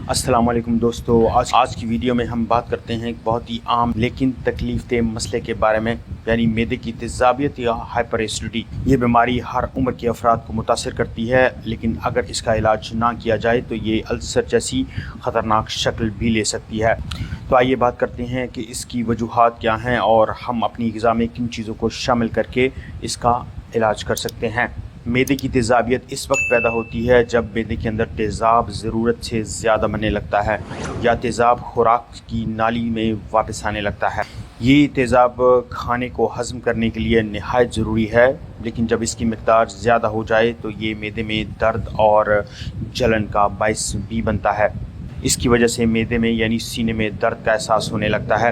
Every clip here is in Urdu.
السلام علیکم دوستو، آج کی ویڈیو میں ہم بات کرتے ہیں ایک بہت ہی عام لیکن تکلیف دہ مسئلے کے بارے میں، یعنی معدے کی تیزابیت یا ہائپر ایسیڈیٹی۔ یہ بیماری ہر عمر کے افراد کو متاثر کرتی ہے، لیکن اگر اس کا علاج نہ کیا جائے تو یہ السر جیسی خطرناک شکل بھی لے سکتی ہے۔ تو آئیے بات کرتے ہیں کہ اس کی وجوہات کیا ہیں اور ہم اپنی غذا میں کن چیزوں کو شامل کر کے اس کا علاج کر سکتے ہیں۔ معدے کی تیزابیت اس وقت پیدا ہوتی ہے جب معدے کے اندر تیزاب ضرورت سے زیادہ بننے لگتا ہے یا تیزاب خوراک کی نالی میں واپس آنے لگتا ہے۔ یہ تیزاب کھانے کو ہضم کرنے کے لیے نہایت ضروری ہے، لیکن جب اس کی مقدار زیادہ ہو جائے تو یہ معدے میں درد اور جلن کا باعث بھی بنتا ہے۔ اس کی وجہ سے معدے میں یعنی سینے میں درد کا احساس ہونے لگتا ہے۔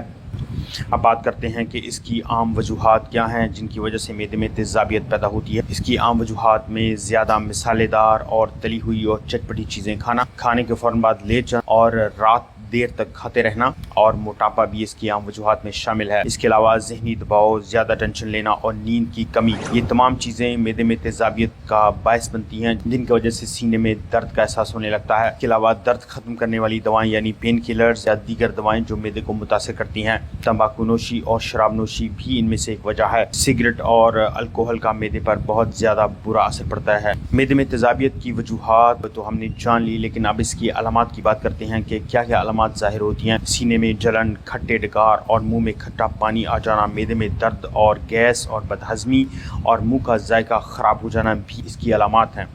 اب بات کرتے ہیں کہ اس کی عام وجوہات کیا ہیں جن کی وجہ سے معدے میں تیزابیت پیدا ہوتی ہے۔ اس کی عام وجوہات میں زیادہ مسالے دار اور تلی ہوئی اور چٹپٹی چیزیں کھانا، کھانے کے فوراً بعد لیٹ جانا اور رات دیر تک کھاتے رہنا، اور موٹاپا بھی اس کی عام وجوہات میں شامل ہے۔ اس کے علاوہ ذہنی دباؤ، زیادہ ٹینشن لینا اور نیند کی کمی، یہ تمام چیزیں معدے میں تیزابیت کا باعث بنتی ہیں، جن کی وجہ سے سینے میں درد کا احساس ہونے لگتا ہے۔ اس کے علاوہ درد ختم کرنے والی دوائیں یعنی پین کلرز یا دیگر دوائیں جو معدے کو متاثر کرتی ہیں، تمباکو نوشی اور شراب نوشی بھی ان میں سے ایک وجہ ہے۔ سگریٹ اور الکوہل کا معدے پر بہت زیادہ برا اثر پڑتا ہے۔ معدے میں تیزابیت کی وجوہات تو ہم نے جان لی، لیکن اب اس کی علامات کی بات کرتے ہیں کہ کیا کیا علامات ظاہر ہوتی ہیں۔ سینے میں جلن، کھٹے ڈکار اور منہ میں کھٹا پانی آ جانا، معدے میں درد اور گیس اور بدہضمی اور منہ کا ذائقہ خراب ہو جانا بھی اس کی علامات ہیں۔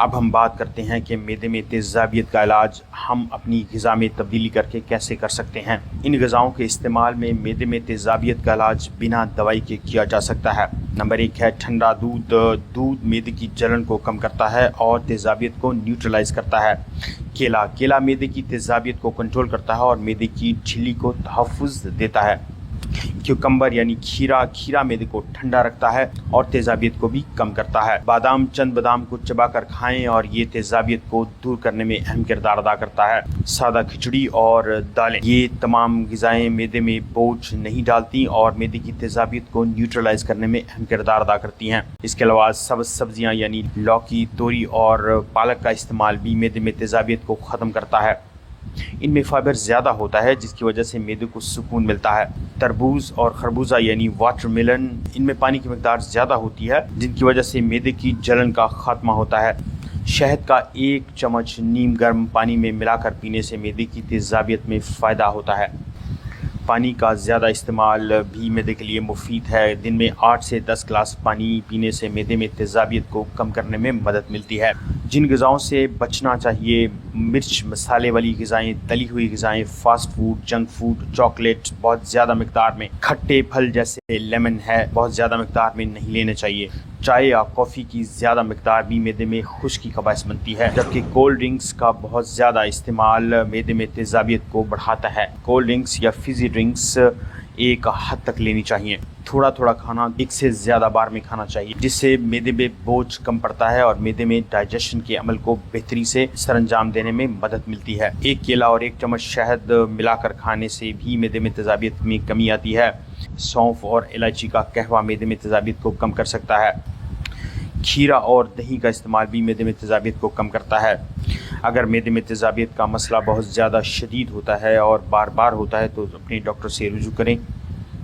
اب ہم بات کرتے ہیں کہ معدے میں تیزابیت کا علاج ہم اپنی غذا میں تبدیلی کر کے کیسے کر سکتے ہیں۔ ان غذاؤں کے استعمال میں معدے میں تیزابیت کا علاج بنا دوائی کے کیا جا سکتا ہے۔ نمبر 1 ہے ٹھنڈا دودھ۔ دودھ معدے کی جلن کو کم کرتا ہے اور تیزابیت کو نیوٹرلائز کرتا ہے۔ کیلا معدے کی تیزابیت کو کنٹرول کرتا ہے اور معدے کی جھلی کو تحفظ دیتا ہے۔ کیوکمبر یعنی کھیرا معدے کو ٹھنڈا رکھتا ہے اور تیزابیت کو بھی کم کرتا ہے۔ چند بادام کو چبا کر کھائیں اور یہ تیزابیت کو دور کرنے میں اہم کردار ادا کرتا ہے۔ سادہ کھچڑی اور دالیں، یہ تمام غذائیں معدے میں بوجھ نہیں ڈالتی اور معدے کی تیزابیت کو نیوٹرلائز کرنے میں اہم کردار ادا کرتی ہیں۔ اس کے علاوہ سبز سبزیاں یعنی لوکی، توری اور پالک کا استعمال بھی معدے میں تیزابیت کو ختم کرتا ہے۔ ان میں فائبر زیادہ ہوتا ہے جس کی وجہ سے معدے کو سکون ملتا ہے۔ تربوز اور خربوزہ یعنی واٹر میلن، ان میں پانی کی مقدار زیادہ ہوتی ہے جن کی وجہ سے معدے کی جلن کا خاتمہ ہوتا ہے۔ شہد کا 1 چمچ نیم گرم پانی میں ملا کر پینے سے معدے کی تیزابیت میں فائدہ ہوتا ہے۔ پانی کا زیادہ استعمال بھی معدے کے لیے مفید ہے۔ دن میں 8 سے 10 گلاس پانی پینے سے معدے میں تیزابیت کو کم کرنے میں مدد ملتی ہے۔ جن غذاؤں سے بچنا چاہیے: مرچ مسالے والی غذائیں، تلی ہوئی غذائیں، fast food, junk food, chocolate بہت زیادہ مقدار میں، کھٹے پھل جیسے لیمن ہے بہت زیادہ مقدار میں نہیں لینے چاہیے۔ چائے یا کافی کی زیادہ مقدار بھی معدے میں خشکی کا باعث بنتی ہے، جبکہ کولڈ ڈرنکس کا بہت زیادہ استعمال معدے میں تیزابیت کو بڑھاتا ہے۔ کولڈ ڈرنکس یا فیزی ڈرنکس ایک حد تک لینی چاہیے۔ تھوڑا تھوڑا کھانا 1 سے زیادہ بار میں کھانا چاہیے، جس سے معدے میں بوجھ کم پڑتا ہے اور معدے میں ڈائجیشن کے عمل کو بہتری سے سر انجام دینے میں مدد ملتی ہے۔ 1 کیلا اور 1 چمچ شہد ملا کر کھانے سے بھی معدے میں تیزابیت میں کمی آتی ہے۔ سونف اور الائچی کا قہوہ معدے میں تیزابیت کو کم کر سکتا ہے۔ کھیرا اور دہی کا استعمال بھی معدے میں تیزابیت کو کم کرتا ہے۔ اگر معدے میں تیزابیت کا مسئلہ بہت زیادہ شدید ہوتا ہے اور بار بار ہوتا ہے تو اپنے ڈاکٹر سے رجوع کریں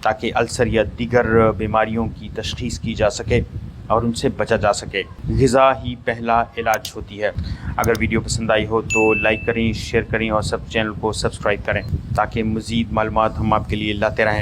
تاکہ السر یا دیگر بیماریوں کی تشخیص کی جا سکے اور ان سے بچا جا سکے۔ غذا ہی پہلا علاج ہوتی ہے۔ اگر ویڈیو پسند آئی ہو تو لائک کریں، شیئر کریں اور چینل کو سبسکرائب کریں تاکہ مزید معلومات ہم آپ کے لیے لاتے رہیں۔